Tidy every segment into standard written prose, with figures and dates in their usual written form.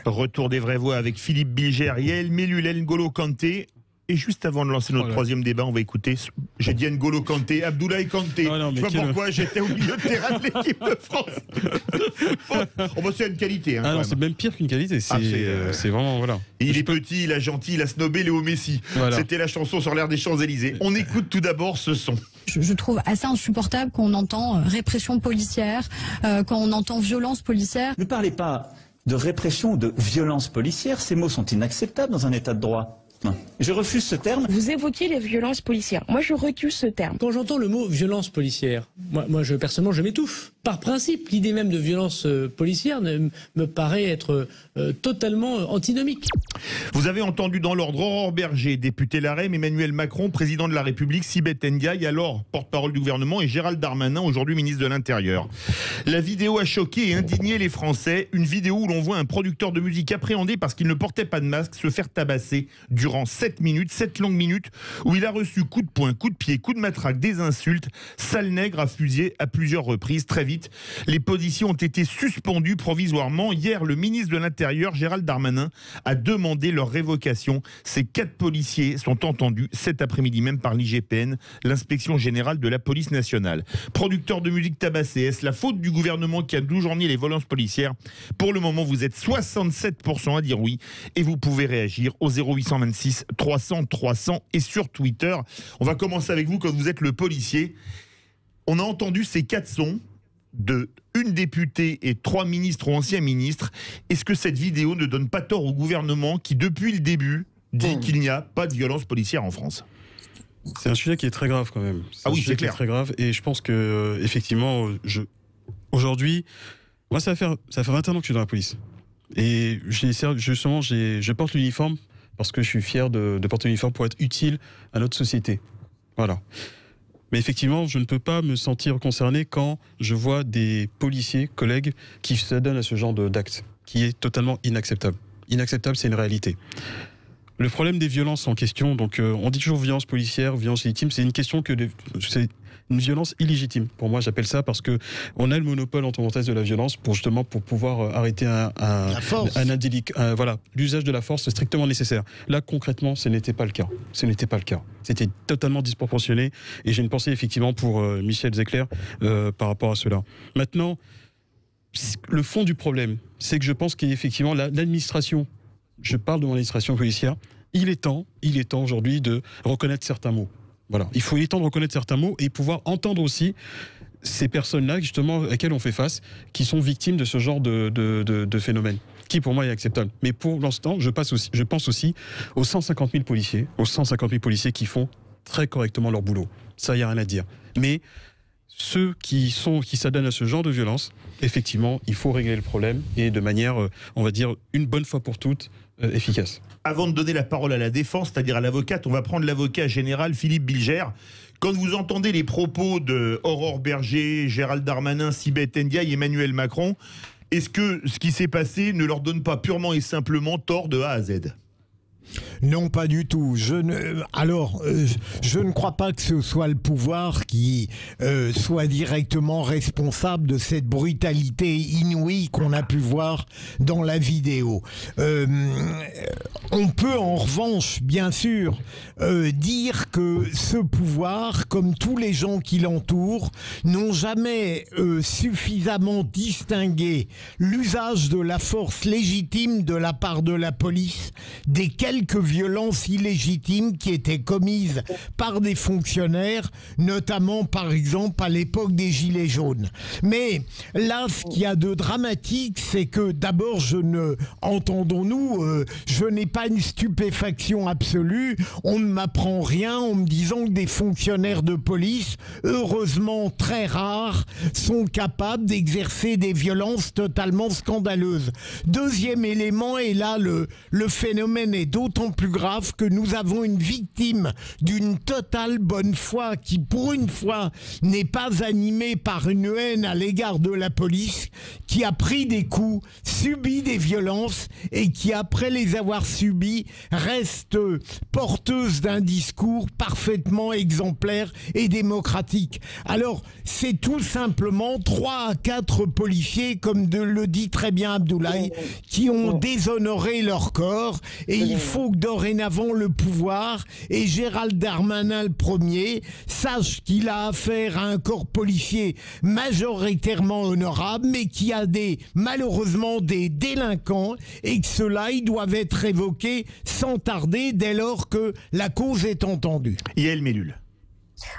Retour des vraies voix avec Philippe Bilger, Yael Mellul, N'Golo Kanté. Et juste avant de lancer notre troisième débat, on va écouter, j'ai dit N'Golo Kanté, Abdoulaye Kanté. Oh non, je sais pas pourquoi j'étais au milieu de terrain de l'équipe de France. Bon, c'est une qualité. Ah non, c'est même pire qu'une qualité. C'est vraiment, voilà. Et il est petit, il a gentil, il a snobé Léo Messi. Voilà. C'était la chanson sur l'air des Champs-Élysées. On écoute tout d'abord ce son. Je trouve assez insupportable quand on entend répression policière, quand on entend violence policière. Ne parlez pas de répression ou de violence policière. Ces mots sont inacceptables dans un état de droit. Je refuse ce terme. Vous évoquez les violences policières. Moi, je recuse ce terme. Quand j'entends le mot violence policière, personnellement, je m'étouffe. Par principe, l'idée même de violence policière me paraît être totalement antinomique. Vous avez entendu dans l'ordre Aurore Berger, député LaREM, Emmanuel Macron, président de la République, Sibeth Ndiaye, alors porte-parole du gouvernement, et Gérald Darmanin, aujourd'hui ministre de l'Intérieur. La vidéo a choqué et indigné les Français. Une vidéo où l'on voit un producteur de musique appréhendé parce qu'il ne portait pas de masque se faire tabasser durant 7 longues minutes, où il a reçu coups de poing, coups de pied, coups de matraque, des insultes. Sale nègre a fusillé à plusieurs reprises. Très vite, les positions ont été suspendues provisoirement. Hier, le ministre de l'Intérieur, Gérald Darmanin, a demandé leur révocation. Ces 4 policiers sont entendus cet après-midi même par l'IGPN, l'inspection générale de la police nationale. Producteur de musique tabassé, est-ce la faute du gouvernement qui a toujours nié les violences policières? Pour le moment, vous êtes 67% à dire oui, et vous pouvez réagir au 0826 300 300 et sur Twitter. On va commencer avec vous, comme vous êtes le policier. On a entendu ces 4 sons de une députée et 3 ministres ou anciens ministres. Est-ce que cette vidéo ne donne pas tort au gouvernement qui, depuis le début, dit qu'il n'y a pas de violence policière en France? C'est un sujet qui est très grave quand même. C'est clair. Très grave, et je pense que effectivement, aujourd'hui, moi ça fait 21 ans que je suis dans la police, et je porte l'uniforme parce que je suis fier de porter l'uniforme pour être utile à notre société. Voilà. Mais effectivement, je ne peux pas me sentir concerné quand je vois des policiers, collègues, qui s'adonnent à ce genre d'acte, qui est totalement inacceptable. Inacceptable, c'est une réalité. Le problème des violences en question, donc on dit toujours violence policière, violence légitime, c'est une question c'est une violence illégitime. Pour moi, j'appelle ça parce que on a le monopole en tant que de la violence pour pouvoir arrêter voilà, l'usage de la force strictement nécessaire. Là, concrètement, ce n'était pas le cas. C'était totalement disproportionné, et j'ai une pensée effectivement pour Michel Zecler par rapport à cela. Maintenant, le fond du problème, c'est que je pense qu'effectivement l'administration, je parle de mon administration policière, il est temps aujourd'hui de reconnaître certains mots. Voilà, il est temps de reconnaître certains mots et pouvoir entendre aussi ces personnes-là, justement, à laquelle on fait face, qui sont victimes de ce genre de phénomène, qui pour moi est acceptable. Mais pour l'instant, je pense aussi aux 150 000 policiers qui font très correctement leur boulot. Ça, il n'y a rien à dire. Mais ceux qui s'adonnent à ce genre de violence, effectivement, il faut régler le problème, et de manière, on va dire, une bonne fois pour toutes, efficace. Avant de donner la parole à la défense, c'est-à-dire à l'avocate, on va prendre l'avocat général Philippe Bilger. Quand vous entendez les propos de Aurore Berger, Gérald Darmanin, Sibeth Ndiaye, Emmanuel Macron, est-ce que ce qui s'est passé ne leur donne pas purement et simplement tort de A à Z ? Non, pas du tout. Je ne crois pas que ce soit le pouvoir qui soit directement responsable de cette brutalité inouïe qu'on a pu voir dans la vidéo. On peut en revanche, bien sûr, dire que ce pouvoir, comme tous les gens qui l'entourent, n'ont jamais suffisamment distingué l'usage de la force légitime de la part de la police des quelques violences illégitimes qui étaient commises par des fonctionnaires, notamment par exemple à l'époque des Gilets jaunes. Mais là, ce qu'il y a de dramatique, c'est que d'abord, je n'ai pas une stupéfaction absolue, on ne m'apprend rien en me disant que des fonctionnaires de police, heureusement très rares, sont capables d'exercer des violences totalement scandaleuses. Deuxième élément, et là le phénomène est d'autant plus grave que nous avons une victime d'une totale bonne foi qui, pour une fois, n'est pas animée par une haine à l'égard de la police, qui a pris des coups, subi des violences et qui, après les avoir subis, reste porteuse d'un discours parfaitement exemplaire et démocratique. Alors, c'est tout simplement 3 à 4 policiers, comme le dit très bien Abdoulaye, qui ont déshonoré leur corps, et il faut que dorénavant le pouvoir, et Gérald Darmanin le premier, sache qu'il a affaire à un corps policier majoritairement honorable, mais qui a malheureusement des délinquants, et que ceux-là, ils doivent être évoqués sans tarder dès lors que la cause est entendue. Yael Mellul.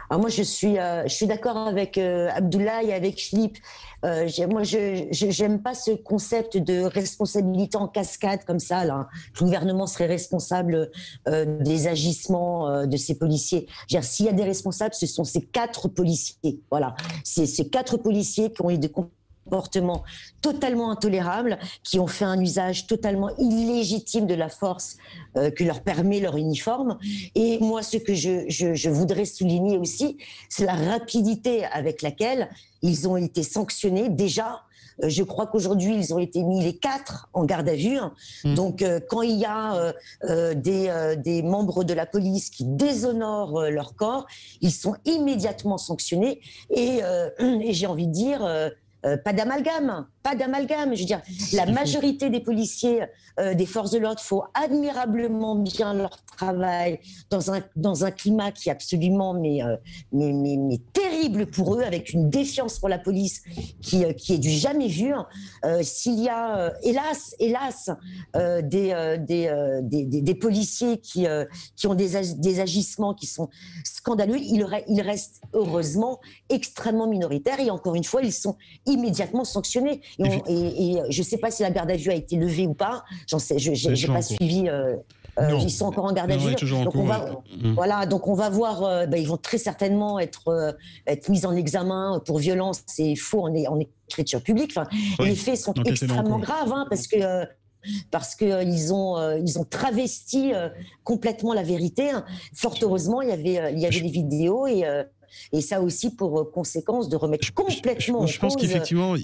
Alors moi, je suis d'accord avec Abdoulaye et avec Philippe. Moi, j'aime pas ce concept de responsabilité en cascade comme ça. Là. Le gouvernement serait responsable des agissements de ces policiers. S'il y a des responsables, ce sont ces 4 policiers. Voilà, c'est ces 4 policiers qui ont eu des comportements totalement intolérables, qui ont fait un usage totalement illégitime de la force que leur permet leur uniforme. Et moi, ce que je voudrais souligner aussi, c'est la rapidité avec laquelle ils ont été sanctionnés déjà. Je crois qu'aujourd'hui, ils ont été mis les 4 en garde à vue. Donc, quand il y a des membres de la police qui déshonorent leur corps, ils sont immédiatement sanctionnés. Et j'ai envie de dire... pas d'amalgame. Je veux dire, la majorité des policiers des forces de l'ordre font admirablement bien leur travail dans un climat qui est absolument mais terrible pour eux, avec une défiance pour la police qui est du jamais vu. S'il y a hélas des policiers qui ont des agissements qui sont scandaleux, il reste heureusement extrêmement minoritaire, et encore une fois, ils sont immédiatement sanctionnés. Et je ne sais pas si la garde à vue a été levée ou pas. J'ai pas suivi. Ils sont encore en garde à vue. Donc on va voir. Ils vont très certainement être mis en examen pour violence et faux en écriture publique. Enfin, les faits sont extrêmement graves, parce que ils ont travesti complètement la vérité. Fort heureusement, il y avait des vidéos, et ça aussi pour conséquence de remettre complètement en cause. Je pense qu'effectivement,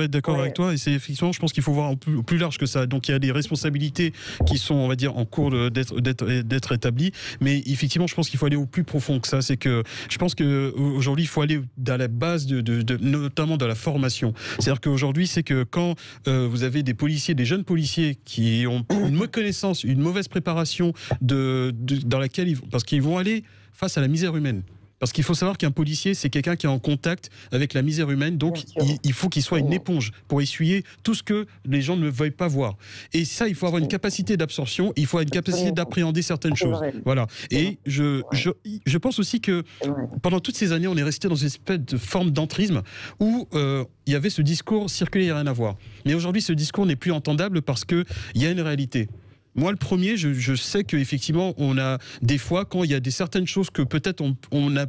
d'accord avec toi, et c'est effectivement, je pense qu'il faut voir au plus large que ça. Donc il y a des responsabilités qui sont, on va dire, en cours d'être établies, mais effectivement, je pense qu'il faut aller au plus profond que ça. C'est que je pense qu'aujourd'hui, il faut aller dans la base notamment de la formation. C'est-à-dire qu'aujourd'hui, c'est que quand vous avez des policiers, des jeunes policiers qui ont une méconnaissance, une mauvaise préparation dans laquelle parce qu'ils vont aller face à la misère humaine. Parce qu'il faut savoir qu'un policier, c'est quelqu'un qui est en contact avec la misère humaine, donc il faut qu'il soit une éponge pour essuyer tout ce que les gens ne veulent pas voir. Et ça, il faut avoir une capacité d'absorption, il faut avoir une capacité d'appréhender certaines choses. Voilà. Et je pense aussi que pendant toutes ces années, on est resté dans une espèce de forme d'entrisme où il y avait ce discours circuler, il n'y a rien à voir. Mais aujourd'hui, ce discours n'est plus entendable parce qu'il y a une réalité. Moi, le premier, je sais qu'effectivement, on a des fois, quand il y a certaines choses que peut-être on a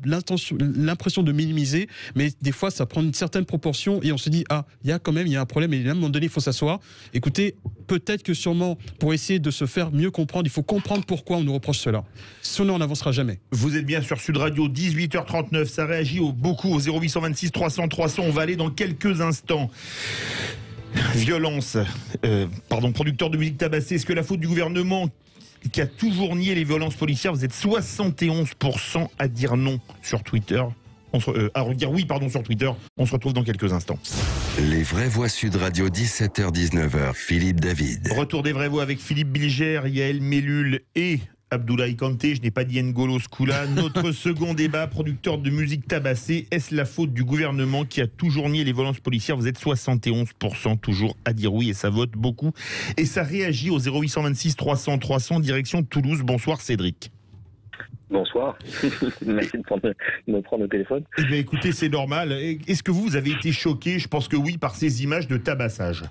l'impression de minimiser, mais des fois, ça prend une certaine proportion et on se dit, il y a un problème, et à un moment donné, il faut s'asseoir. Écoutez, peut-être que sûrement, pour essayer de se faire mieux comprendre, il faut comprendre pourquoi on nous reproche cela. Sinon, on n'avancera jamais. Vous êtes bien sur Sud Radio, 18h39, ça réagit beaucoup au 0826 300 300. On va aller dans quelques instants. Violence, producteur de musique tabassée, est-ce que la faute du gouvernement qui a toujours nié les violences policières? Vous êtes 71% à dire non sur Twitter, à dire oui sur Twitter. On se retrouve dans quelques instants. Les vraies voix Sud Radio, 17h-19h, Philippe David. Retour des vraies voix avec Philippe Bilger, Yael Mellul et Abdoulaye Kanté, je n'ai pas dit N'Golo Skula. Notre second débat, producteur de musique tabassée, est-ce la faute du gouvernement qui a toujours nié les violences policières? Vous êtes 71% toujours à dire oui, et ça vote beaucoup. Et ça réagit au 0826 300 300, direction Toulouse. Bonsoir Cédric. Bonsoir, merci de me prendre au téléphone. Eh bien écoutez, c'est normal. Est-ce que vous avez été choqué, je pense que oui, par ces images de tabassage?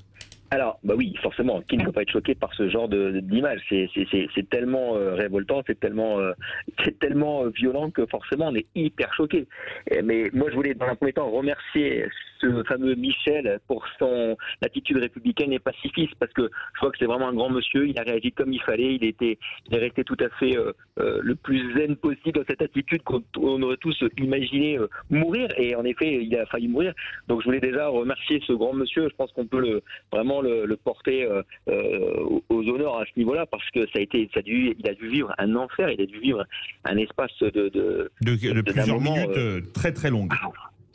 Alors, bah oui, forcément, qui ne peut pas être choqué par ce genre d'image? C'est tellement révoltant, c'est tellement violent que forcément on est hyper choqué. Mais moi, je voulais dans un premier temps remercier ce fameux Michel pour son attitude républicaine et pacifiste, parce que je vois que c'est vraiment un grand monsieur. Il a réagi comme il fallait. Il est resté tout à fait le plus zen possible dans cette attitude qu'on aurait tous imaginé mourir. Et en effet, il a failli mourir. Donc, je voulais déjà remercier ce grand monsieur. Je pense qu'on peut vraiment le porter aux honneurs à ce niveau-là, parce que il a dû vivre un enfer, il a dû vivre un espace de plusieurs minutes très très longues.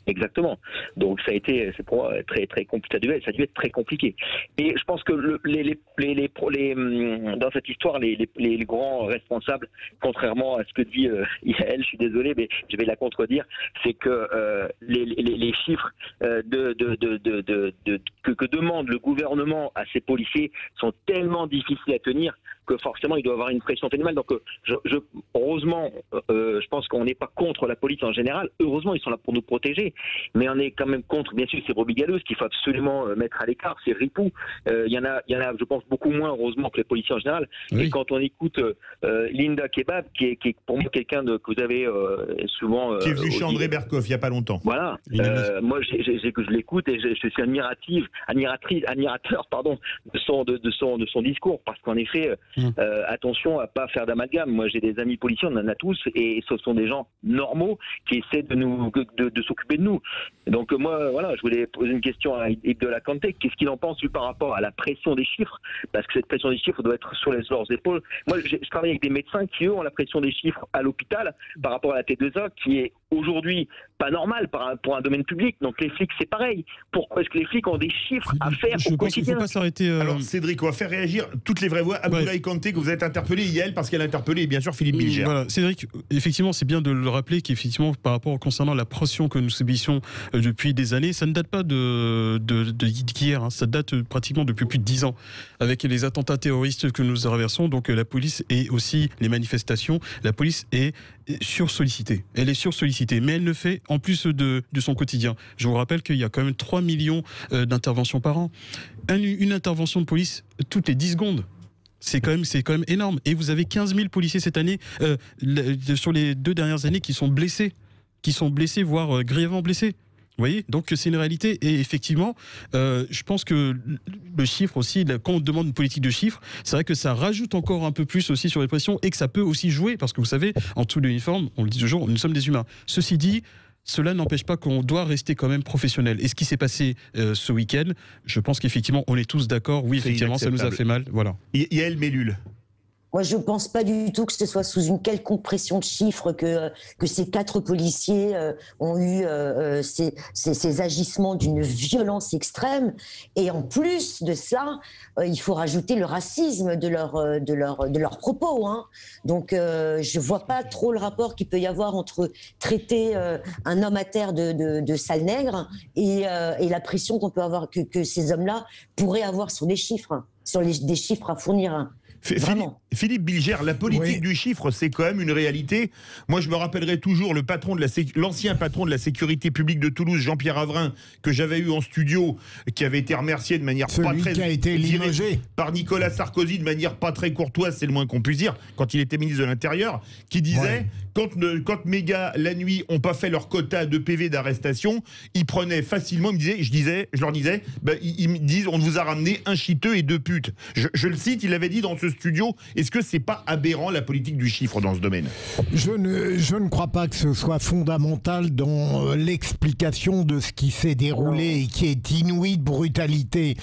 Exactement. Donc c'est pour moi très très compliqué. Ça a dû être très compliqué. Et je pense que dans cette histoire, les grands responsables, contrairement à ce que dit Yael, je suis désolé, mais je vais la contredire, c'est que les chiffres que demande le gouvernement à ses policiers sont tellement difficiles à tenir que forcément il doit avoir une pression phénoménale. Donc heureusement, je pense qu'on n'est pas contre la police en général. Heureusement, ils sont là pour nous protéger. Mais on est quand même contre, bien sûr, ces brebis galeuses qu'il faut absolument mettre à l'écart, ces ripoux. Il y en a, je pense, beaucoup moins, heureusement, que les policiers en général. Oui. Et quand on écoute Linda Kebab, qui est pour moi quelqu'un que vous avez souvent... qui est venu chez André Berkoff il n'y a pas longtemps. Voilà. Moi, je l'écoute et je suis admirateur de son discours, parce qu'en effet, attention à pas faire d'amalgame. Moi, j'ai des amis policiers, on en a tous, et ce sont des gens normaux qui essaient de s'occuper de nous. Donc moi, voilà, je voulais poser une question à Yves de la Kanté. Qu'est-ce qu'il en pense, lui, par rapport à la pression des chiffres? Parce que cette pression des chiffres doit être sur leurs épaules. Moi, je travaille avec des médecins qui, eux, ont la pression des chiffres à l'hôpital par rapport à la T2A, qui est aujourd'hui pas normale pour un domaine public. Donc les flics, c'est pareil. Pourquoi est-ce que les flics ont des chiffres à faire au quotidien? Faut pas s'arrêter. Alors Cédric, on va faire réagir toutes les vraies voix. Abdoulaye Kanté, que vous êtes interpellé, Yael, parce qu'elle a interpellé, bien sûr, Philippe Bilger. Voilà, Cédric, effectivement, c'est bien de le rappeler qu'effectivement, par rapport concernant la pression que nous subissons depuis des années, ça ne date pas d'hier, hein, ça date pratiquement depuis plus de 10 ans, avec les attentats terroristes que nous traversons. Donc la police et aussi les manifestations, la police est sursollicitée. Elle est sursollicitée, mais elle le fait en plus de son quotidien. Je vous rappelle qu'il y a quand même 3 millions d'interventions par an. Une intervention de police toutes les 10 secondes. C'est quand même énorme. Et vous avez 15 000 policiers cette année, sur les 2 dernières années, qui sont blessés, voire grièvement blessés. Vous voyez, donc c'est une réalité. Et effectivement, je pense que le chiffre aussi, quand on demande une politique de chiffres, c'est vrai que ça rajoute encore un peu plus aussi sur les pressions, et que ça peut aussi jouer, parce que vous savez, en dessous de l'uniforme, on le dit toujours, nous sommes des humains. Ceci dit, cela n'empêche pas qu'on doit rester quand même professionnel. Et ce qui s'est passé ce week-end, je pense qu'effectivement, on est tous d'accord. Oui, effectivement, ça nous a fait mal. Voilà. Yael Mellul. Moi, je ne pense pas du tout que ce soit sous une quelconque pression de chiffres que ces 4 policiers ont eu ces agissements d'une violence extrême. Et en plus de ça, il faut rajouter le racisme de leurs propos. Hein. Donc, je ne vois pas trop le rapport qu'il peut y avoir entre traiter un homme à terre de sale nègre et la pression qu'on peut avoir, que ces hommes-là pourraient avoir sur des chiffres, des chiffres à fournir. Philippe Bilger, la politique du chiffre, c'est quand même une réalité. Moi, je me rappellerai toujours l'ancien patron de la sécurité publique de Toulouse, Jean-Pierre Avrin, que j'avais eu en studio, qui avait été remercié de manière pas très... qui a été limogé par Nicolas Sarkozy de manière pas très courtoise, c'est le moins qu'on puisse dire, quand il était ministre de l'Intérieur, qui disait, quand mes gars, la nuit, ont pas fait leur quota de PV d'arrestation, ils prenaient facilement, je leur disais, ils me disent, on vous a ramené un chiteux et 2 putes. Je le cite, il avait dit dans ce studio. Est-ce que c'est pas aberrant, la politique du chiffre dans ce domaine? Je ne crois pas que ce soit fondamental dans l'explication de ce qui s'est déroulé et qui est inouï de brutalité.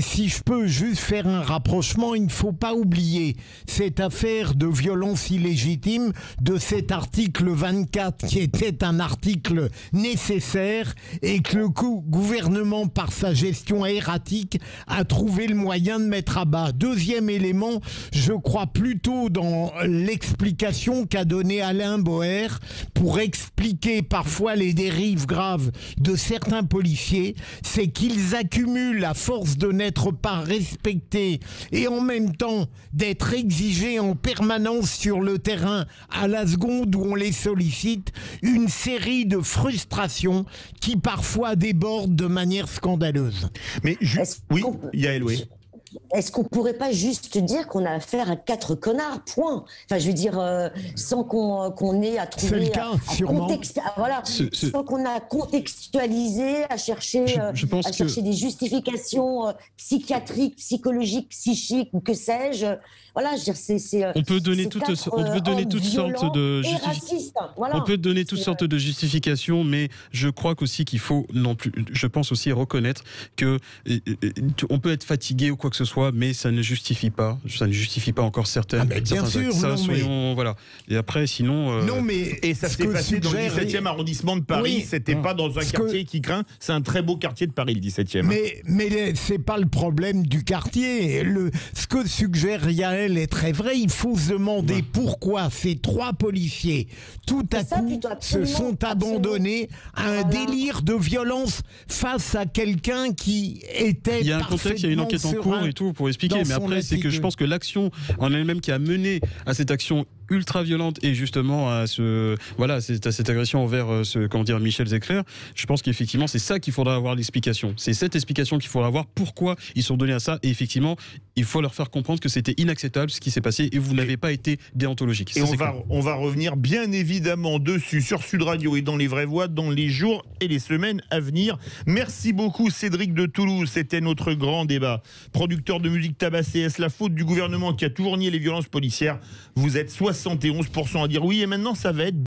Si je peux juste faire un rapprochement, il ne faut pas oublier cette affaire de violence illégitime de cet article 24 qui était un article nécessaire et que le gouvernement, par sa gestion erratique, a trouvé le moyen de mettre à bas. Deuxième élément, Je crois plutôt dans l'explication qu'a donnée Alain Boer pour expliquer parfois les dérives graves de certains policiers. C'est qu'ils accumulent, à force de n'être pas respectés et en même temps d'être exigés en permanence sur le terrain à la seconde où on les sollicite, une série de frustrations qui parfois débordent de manière scandaleuse. Mais oui, Yael, oui. Est-ce qu'on pourrait pas juste dire qu'on a affaire à 4 connards, point? Enfin, je veux dire, sans qu'on ait à trouver... C'est le cas, sûrement. Voilà, sans qu'on a contextualisé, à chercher, chercher des justifications psychiatriques, psychologiques, psychiques, ou que sais-je. Voilà, je veux dire, on peut donner toutes sortes de voilà. On peut donner toutes sortes de justifications, mais je crois qu'aussi qu'il faut je pense aussi reconnaître que on peut être fatigué ou quoi que ce soit, mais ça ne justifie pas encore certains actes. Voilà. Et après, sinon. Non, mais et ça s'est passé dans le 17e arrondissement de Paris. Oui, c'était pas dans un quartier qui craint. C'est un très beau quartier de Paris, le 17e. Mais c'est pas le problème du quartier. Ce que suggère Yael est très vrai. Il faut se demander pourquoi ces 3 policiers, tout à coup, se sont abandonnés à un délire de violence face à quelqu'un qui était. Il y a un contexte, il y a une enquête en cours et tout pour expliquer. Mais après, c'est que je pense que l'action en elle-même qui a mené à cette action ultra violente et justement à cette agression envers Michel Zecler, je pense qu'effectivement c'est ça qu'il faudra avoir l'explication. C'est cette explication qu'il faudra avoir, pourquoi ils sont donnés à ça, et effectivement il faut leur faire comprendre que c'était inacceptable ce qui s'est passé et vous n'avez pas été déontologique. Et on va revenir bien évidemment dessus sur Sud Radio et dans Les Vraies Voix dans les jours et les semaines à venir. Merci beaucoup Cédric de Toulouse, c'était notre grand débat. Producteur de musique tabassée, est-ce la faute du gouvernement qui a toujours nié les violences policières? Vous êtes 71% à dire oui et maintenant ça va être